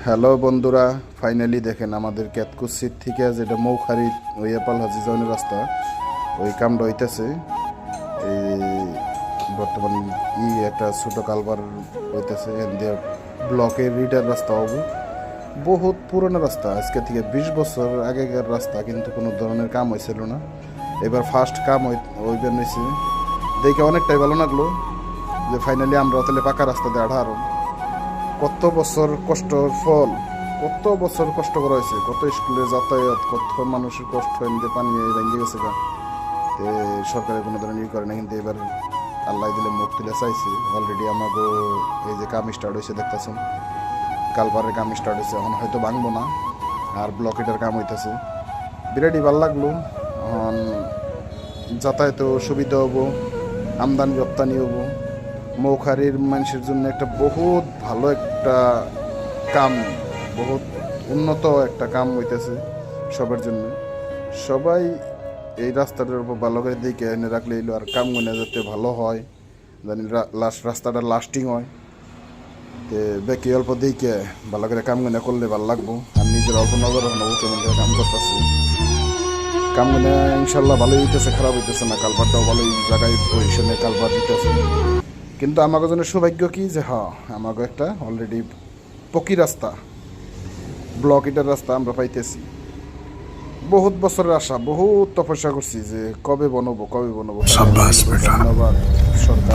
Hello বন্ধুরা, finally দেখেন আমাদের কেতকুসির থেকে যেটা মৌখারি ওই এপাল হাজি যাওয়ানোর রাস্তা, ওই কামটা হইতেছে। এই বর্তমান একটা ছোটো কালবার হইতেছে, ব্লকের রিটার রাস্তা হবে। বহুত পুরনো রাস্তা, আজকে থেকে 20 বছর আগেকার রাস্তা, কিন্তু কোনো ধরনের কাম হয়েছিল না। এবার ফার্স্ট কাম ওইবার নিয়েছে, দেখে অনেকটাই ভালো লাগলো যে ফাইনালি আমরা তাহলে পাকা রাস্তা দিয়ে আঠারো। কত বছর কষ্টর ফল, কত বছর কষ্ট করা হয়েছে, কত স্কুলে যাতায়াত, কত মানুষের কষ্ট এমনি পানি ভেঙে গেছে গা। সরকারের কোনো ধরনের করে না, কিন্তু এবার আল্লাহ দিলে মুখ তুলে চাইছে। অলরেডি আমাকে এই যে কাম স্টার্ট হয়েছে দেখতেছেন, কালপারের কাম স্টার্ট হয়েছে, এখন হয়তো ভাঙবো না, আর ব্লকেটের কাম হইতেছে। বিরাটই ভালো লাগলো। এখন যাতায়াতেও সুবিধা হবো, আমদানি রপ্তানি হবো। মৌখারির মানুষের জন্য একটা বহুত ভালো একটা কাম, বহুত উন্নত একটা কাম হইতেছে সবার জন্য। সবাই এই রাস্তাটার উপর ভালো করে দিকে এনে রাখলে এলো, আর কাম গুলো যাতে ভালো হয়, জানি রাস্তাটা লাস্টিং হয়। তো বেকি অল্প দিকে ভালো করে কাম গুলো করলে ভালো লাগবো। আর নিজের অল্প নজর নেবো কেমন করে কাম করতেছে। কাম গুলো ইনশাল্লাহ ভালোই হইতেছে, খারাপ হইতেছে না। কালভারটাও ভালোই জায়গায় পজিশনে কালভার দিতেছে। কিন্তু আমাকে জন্য সৌভাগ্য কি যে আমাকে একটা অলরেডি পকি রাস্তা, ব্লক ইটার রাস্তা আমরা পাইতেছি। বহুত বছরের আশা, বহুত তপস্যা করছি যে কবে বনবো। ধন্যবাদ সরকার।